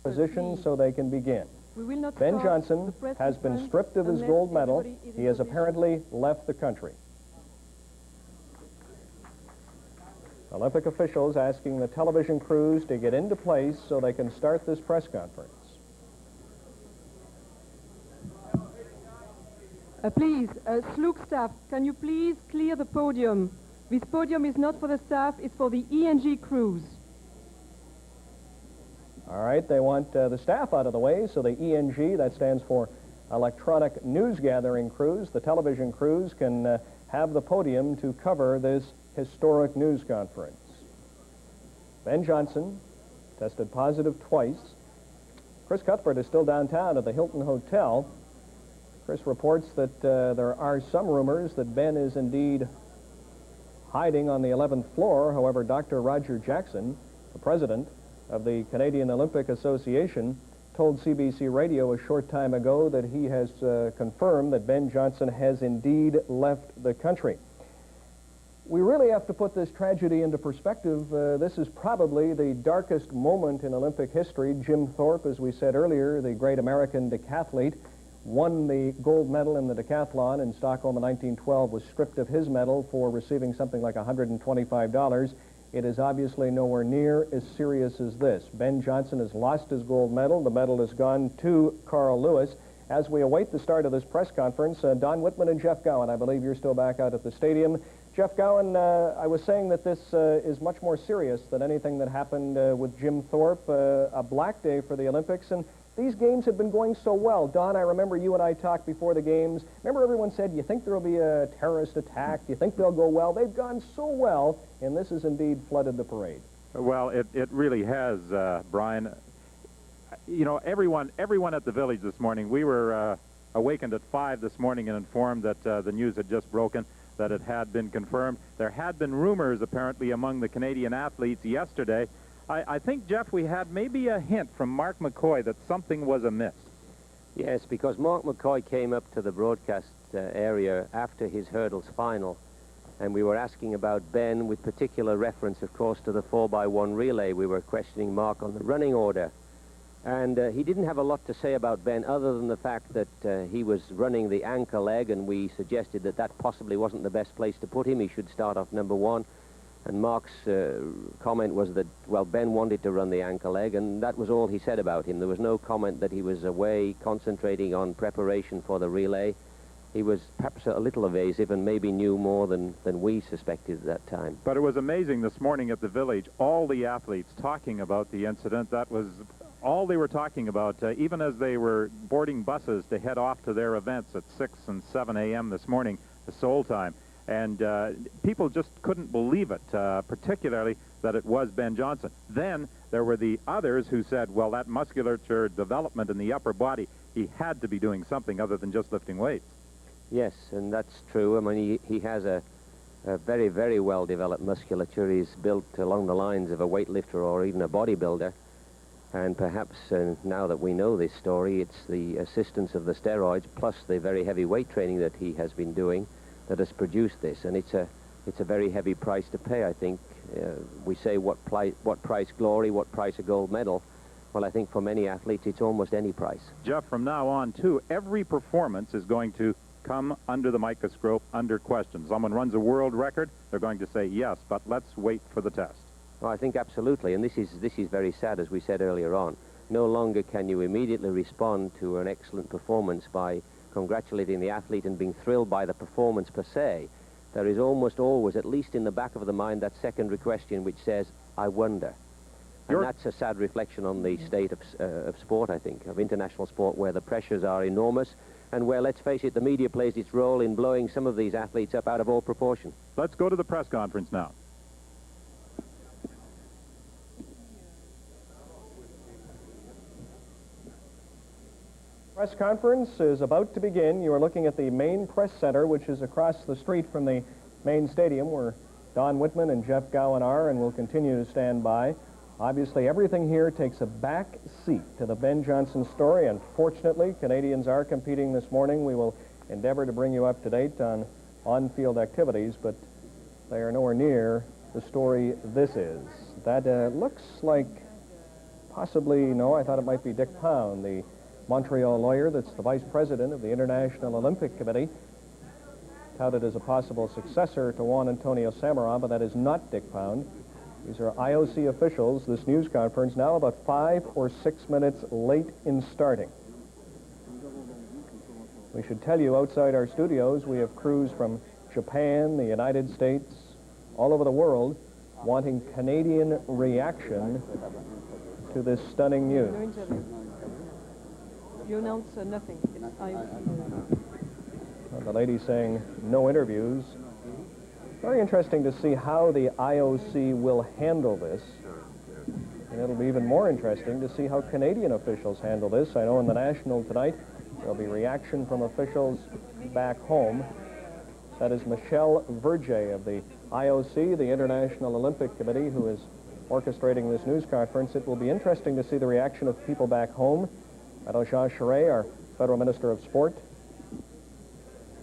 position so they can begin. Ben Johnson has been stripped of his gold medal. He has apparently left the country. Olympic officials asking the television crews to get into place so they can start this press conference. Please, Slook staff, can you please clear the podium? This podium is not for the staff, it's for the ENG crews. All right, they want the staff out of the way, so the ENG, that stands for Electronic News Gathering Crews, the television crews, can have the podium to cover this historic news conference. Ben Johnson tested positive twice. Chris Cuthbert is still downtown at the Hilton Hotel. Chris reports that there are some rumors that Ben is indeed hiding on the 11th floor. However, Dr. Roger Jackson, the president of the Canadian Olympic Association, told CBC Radio a short time ago that he has confirmed that Ben Johnson has indeed left the country. We really have to put this tragedy into perspective. This is probably the darkest moment in Olympic history. Jim Thorpe, as we said earlier, the great American decathlete, won the gold medal in the decathlon in Stockholm in 1912, was stripped of his medal for receiving something like $125. It is obviously nowhere near as serious as this. Ben Johnson has lost his gold medal. The medal has gone to Carl Lewis. As we await the start of this press conference, Don Whitman and Jeff Gowan, I believe you're still back out at the stadium. Jeff Gowan, I was saying that this is much more serious than anything that happened with Jim Thorpe, a black day for the Olympics, and these games have been going so well. Don, I remember you and I talked before the games. Remember everyone said, you think there will be a terrorist attack? Do you think they'll go well? They've gone so well, and this has indeed flooded the parade. Well, it really has, Brian. You know, everyone at the Village this morning, we were awakened at 5 this morning and informed that the news had just broken, that it had been confirmed. There had been rumors, apparently, among the Canadian athletes yesterday. I think, Jeff, we had maybe a hint from Mark McCoy that something was amiss. Yes, because Mark McCoy came up to the broadcast area after his hurdles final, and we were asking about Ben with particular reference, of course, to the 4x1 relay. We were questioning Mark on the running order. And he didn't have a lot to say about Ben other than the fact that he was running the anchor leg, and we suggested that that possibly wasn't the best place to put him. He should start off number 1. And Mark's comment was that, well, Ben wanted to run the anchor leg, and that was all he said about him. There was no comment that he was away concentrating on preparation for the relay. He was perhaps a little evasive and maybe knew more than we suspected at that time. But it was amazing this morning at the Village, all the athletes talking about the incident. That was all they were talking about, even as they were boarding buses to head off to their events at 6 and 7 a.m. this morning, the Seoul time. And people just couldn't believe it, particularly that it was Ben Johnson. Then there were the others who said, well, that musculature development in the upper body, he had to be doing something other than just lifting weights. Yes, and that's true. I mean, he has a very, very well-developed musculature. He's built along the lines of a weightlifter or even a bodybuilder. And perhaps now that we know this story, it's the assistance of the steroids plus the very heavy weight training that he has been doing that has produced this. And it's a very heavy price to pay, I think. We say what price glory, what price a gold medal. Well, I think for many athletes, it's almost any price. Jeff, from now on, too, every performance is going to come under the microscope, under question. Someone runs a world record, they're going to say yes, but let's wait for the test. Well, I think absolutely, and this is very sad, as we said earlier on. No longer can you immediately respond to an excellent performance by congratulating the athlete and being thrilled by the performance per se. There is almost always, at least in the back of the mind, that secondary question which says, I wonder. And that's a sad reflection on the state of sport, I think, of international sport, where the pressures are enormous and where, let's face it, the media plays its role in blowing some of these athletes up out of all proportion. Let's go to the press conference now. Press conference is about to begin. You are looking at the main press center, which is across the street from the main stadium, where Don Whitman and Jeff Gowan are, and will continue to stand by. Obviously, everything here takes a back seat to the Ben Johnson story. Unfortunately, Canadians are competing this morning. We will endeavor to bring you up to date on on-field activities, but they are nowhere near the story this is. That looks like possibly, no, I thought it might be Dick Pound, the Montreal lawyer that's the vice president of the International Olympic Committee, touted as a possible successor to Juan Antonio Samaranch, but that is not Dick Pound. These are IOC officials. This news conference now about 5 or 6 minutes late in starting. We should tell you, outside our studios, we have crews from Japan, the United States, all over the world, wanting Canadian reaction to this stunning news. No interview. You announce nothing. It's IOC. Well, the lady saying no interviews. Very interesting to see how the IOC will handle this. And it'll be even more interesting to see how Canadian officials handle this. I know in the National tonight, there'll be reaction from officials back home. That is Michelle Verge of the IOC, the International Olympic Committee, who is orchestrating this news conference. It will be interesting to see the reaction of people back home. I know Jean Charest, our Federal Minister of Sport,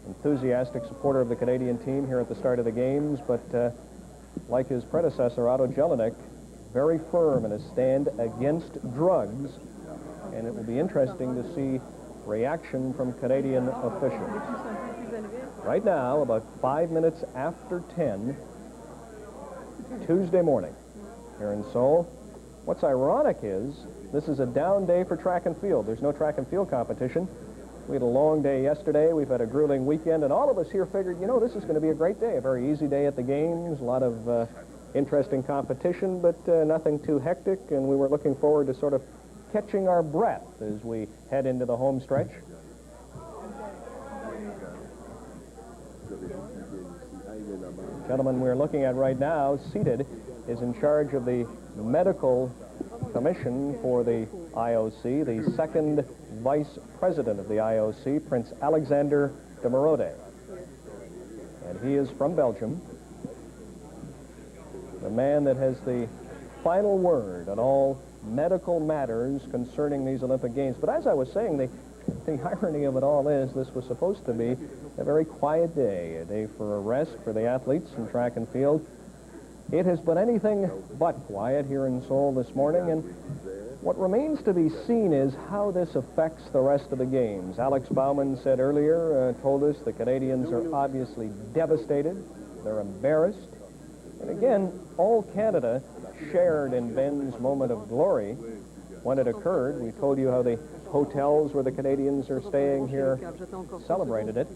enthusiastic supporter of the Canadian team here at the start of the games, but like his predecessor, Otto Jelinek, very firm in his stand against drugs, and it will be interesting to see reaction from Canadian officials. Right now, about 5 minutes after 10, Tuesday morning, here in Seoul. What's ironic is this is a down day for track and field. There's no track and field competition. We had a long day yesterday. We've had a grueling weekend, and all of us here figured, you know, this is going to be a great day, a very easy day at the games, a lot of interesting competition, but nothing too hectic, and we were looking forward to sort of catching our breath as we head into the home stretch. The gentleman we're looking at right now, seated, is in charge of the medical commission for the IOC, the second vice president of the IOC, Prince Alexander de Merode. And he is from Belgium, the man that has the final word on all medical matters concerning these Olympic Games. But as I was saying, the irony of it all is this was supposed to be a very quiet day, a day for a rest for the athletes in track and field. It has been anything but quiet here in Seoul this morning, and what remains to be seen is how this affects the rest of the games. Alex Baumann said earlier, told us the Canadians are obviously devastated. They're embarrassed. And again, all Canada shared in Ben's moment of glory when it occurred. We told you how the hotels where the Canadians are staying here celebrated it.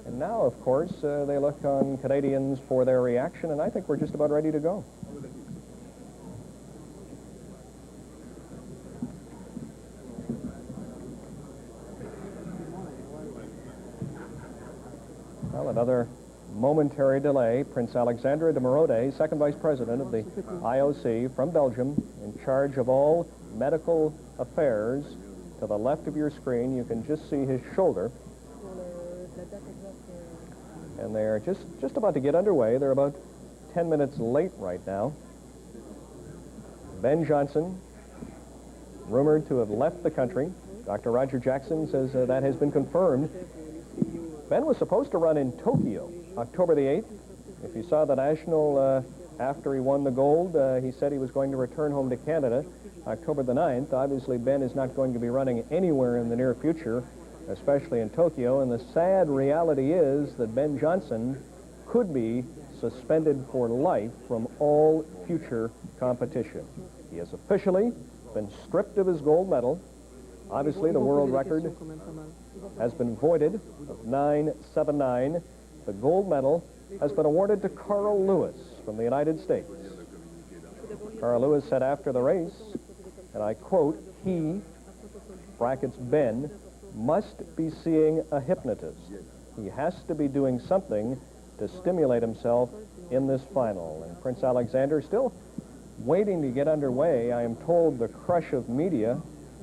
And now, of course, they look on Canadians for their reaction, and I think we're just about ready to go. Well, another momentary delay. Prince Alexander de Merode, second vice president of the IOC from Belgium, in charge of all medical affairs. To the left of your screen, you can just see his shoulder. And they're just about to get underway. They're about 10 minutes late right now. Ben Johnson, rumored to have left the country. Dr. Roger Jackson says that has been confirmed. Ben was supposed to run in Tokyo, October the 8th. If you saw the National after he won the gold, he said he was going to return home to Canada October the 9th. Obviously, Ben is not going to be running anywhere in the near future, especially in Tokyo. And the sad reality is that Ben Johnson could be suspended for life from all future competition. He has officially been stripped of his gold medal. Obviously, the world record has been voided of 9.79. The gold medal has been awarded to Carl Lewis from the United States. Carl Lewis said after the race, and I quote, he, brackets Ben, must be seeing a hypnotist. He has to be doing something to stimulate himself in this final. And Prince Alexander still waiting to get underway. I am told the crush of media,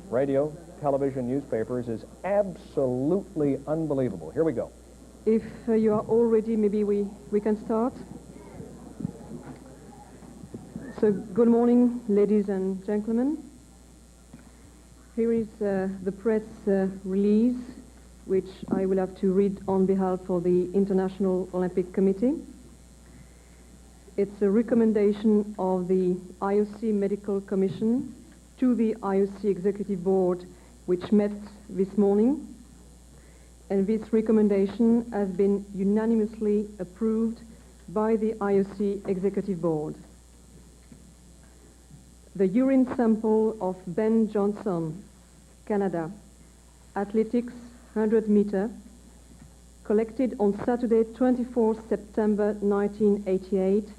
radio, television, newspapers is absolutely unbelievable. Here we go. If you are all ready, maybe we can start. So good morning, ladies and gentlemen. Here is the press release, which I will have to read on behalf of the International Olympic Committee. It's a recommendation of the IOC Medical Commission to the IOC Executive Board, which met this morning, and this recommendation has been unanimously approved by the IOC Executive Board. The urine sample of Ben Johnson, Canada, athletics 100 meter, collected on Saturday 24 September 1988,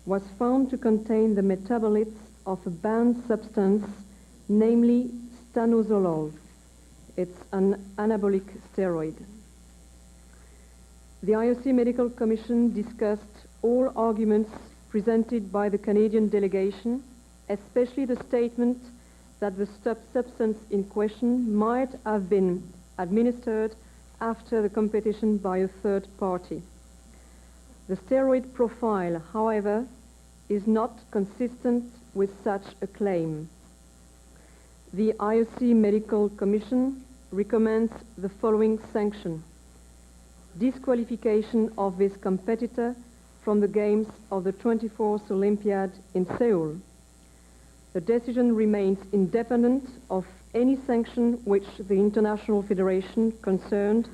was found to contain the metabolites of a banned substance, namely stanozolol. It's an anabolic steroid. The IOC Medical Commission discussed all arguments presented by the Canadian delegation, especially the statement that the substance in question might have been administered after the competition by a third party. The steroid profile, however, is not consistent with such a claim. The IOC Medical Commission recommends the following sanction: disqualification of this competitor from the Games of the 24th Olympiad in Seoul. The decision remains independent of any sanction which the international federation concerned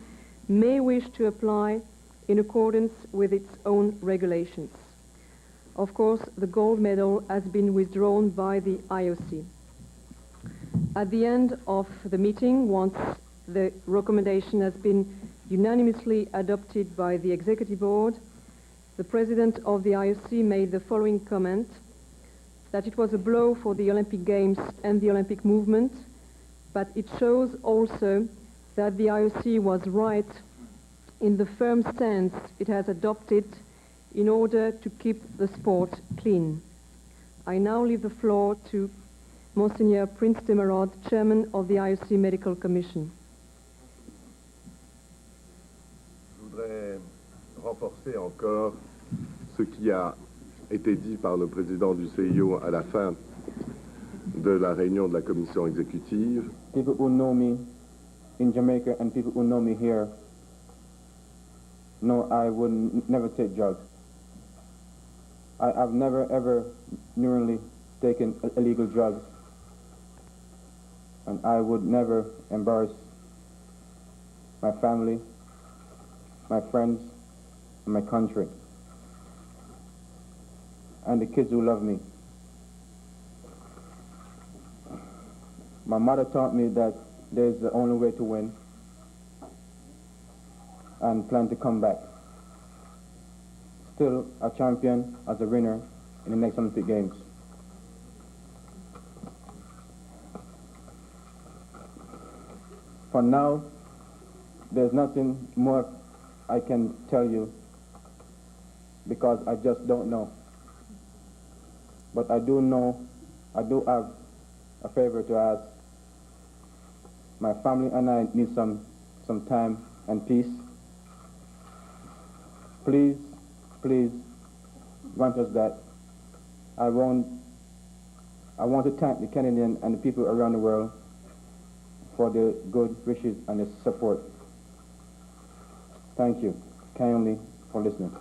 may wish to apply in accordance with its own regulations. Of course, the gold medal has been withdrawn by the IOC. At the end of the meeting, once the recommendation has been unanimously adopted by the Executive Board, the President of the IOC made the following comment: that it was a blow for the Olympic Games and the Olympic movement, but it shows also that the IOC was right in the firm stance it has adopted in order to keep the sport clean. I now leave the floor to Monseigneur Prince Demerod, Chairman of the IOC Medical Commission. Je voudrais renforcer encore ce qui a été dit par le président du CIO à la fin de la réunion de la commission exécutive. People who know me in Jamaica and people who know me here know I would never take drugs. I've never ever knowingly taken illegal drugs, and I would never embarrass my family, my friends, and my country, and the kids who love me. My mother taught me that there's the only way to win and plan to come back. Still a champion as a winner in the next Olympic Games. For now, there's nothing more I can tell you because I just don't know. But I do know, I do have a favor to ask. My family and I need some time and peace. Please grant us that. I want to thank the Canadian and the people around the world for their good wishes and their support. Thank you kindly for listening.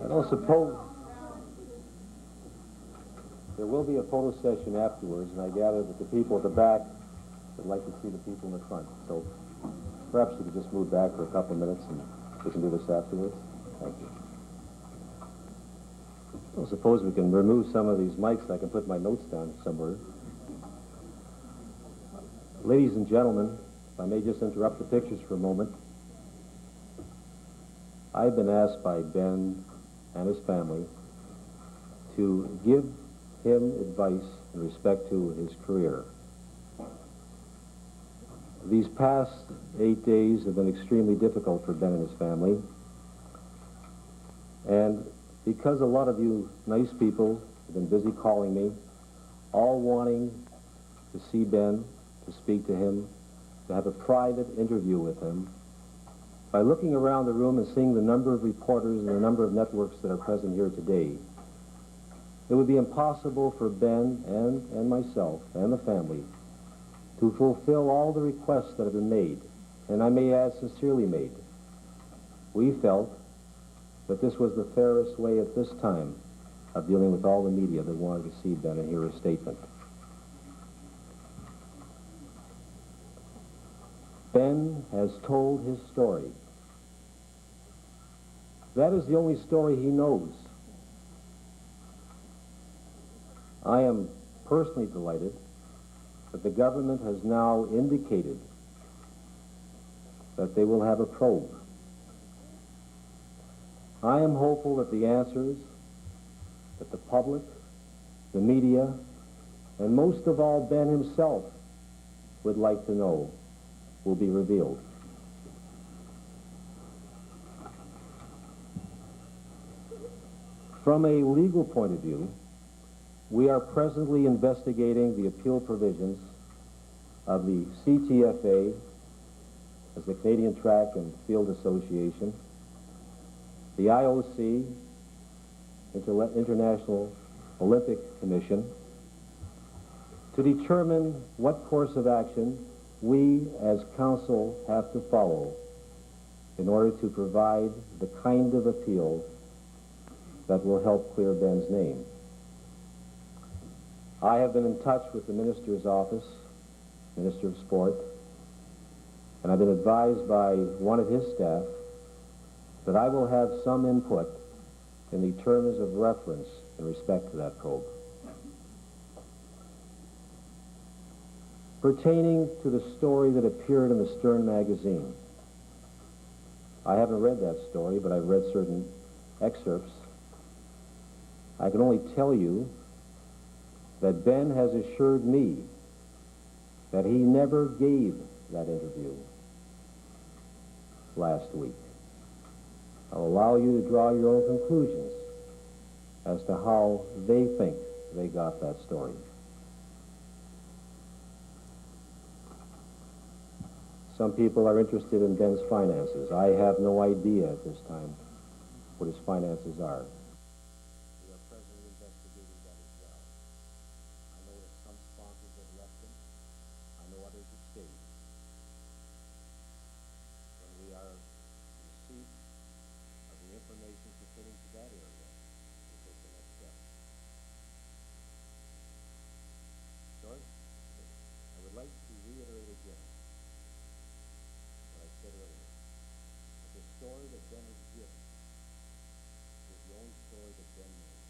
I don't suppose there will be a photo session afterwards, and I gather that the people at the back would like to see the people in the front. So perhaps we could just move back for a couple of minutes and we can do this afterwards. Thank you. I don't suppose we can remove some of these mics. I can put my notes down somewhere. Ladies and gentlemen, if I may just interrupt the pictures for a moment. I've been asked by Ben and his family to give him advice in respect to his career. These past 8 days have been extremely difficult for Ben and his family. And because a lot of you nice people have been busy calling me, all wanting to see Ben, to speak to him, to have a private interview with him, by looking around the room and seeing the number of reporters and the number of networks that are present here today, it would be impossible for Ben and myself and the family to to fulfill all the requests that have been made, and I may add sincerely made, we felt that this was the fairest way at this time of dealing with all the media that wanted to see Ben and hear his statement. Ben has told his story. That is the only story he knows. I am personally delighted that the government has now indicated that they will have a probe. I am hopeful that the answers that the public, the media, and most of all Ben himself would like to know will be revealed. From a legal point of view, we are presently investigating the appeal provisions of the CTFA, as the Canadian Track and Field Association, the IOC, International Olympic Commission, to determine what course of action we as counsel have to follow in order to provide the kind of appeal that will help clear Ben's name. I have been in touch with the Minister's office, Minister of Sport, and I've been advised by one of his staff that I will have some input in the terms of reference in respect to that probe. Pertaining to the story that appeared in the Stern magazine, I haven't read that story, but I've read certain excerpts. I can only tell you that Ben has assured me that he never gave that interview last week. I'll allow you to draw your own conclusions as to how they think they got that story. Some people are interested in Ben's finances. I have no idea at this time what his finances are. We are presently investigating that as well. I know that some sponsors have left him. I know others have stayed. When we are in receipt of the information pertaining to that area, we'll take the next step. George, I would like to reiterate again what I said earlier. That the story that Ben has given is the only story that Ben knows.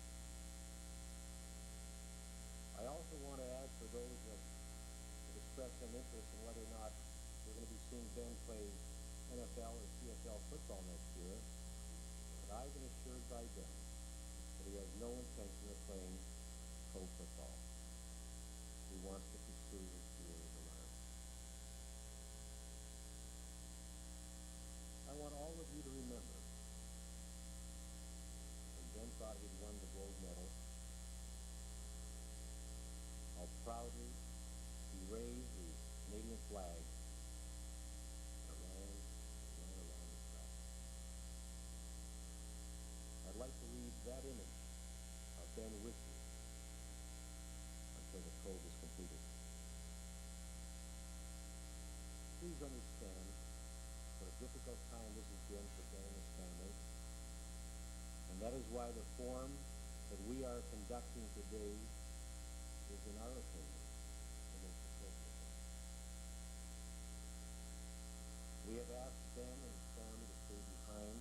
I also want to add, for those that have expressed some interest in whether or not we're going to be seeing Ben play NFL or CFL football next year, that I've been assured by Ben that he has no intention of playing pro football. He wants to pursue his career as a runner. I want all of you to remember when Ben thought he'd won the gold medal, how proudly he raised the Canadian flag and ran around the track. I'd like to leave that image of Ben with you until the probe is completed. Please understand what a difficult time this has been for Ben and his family, and that is why the forum that we are conducting today is, in our opinion, the most appropriate one. We have asked Ben and his family to stay behind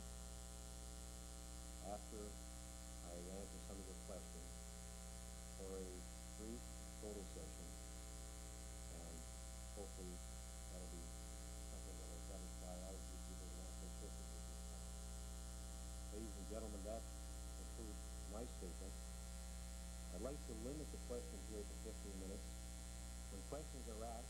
after I answer some of your questions for a brief photo session, and hopefully that'll be something that will satisfy all of you people who want to take pictures at this time. Ladies and gentlemen, that concludes my statement. I'd like to limit the questions here to 15 minutes. When questions are asked,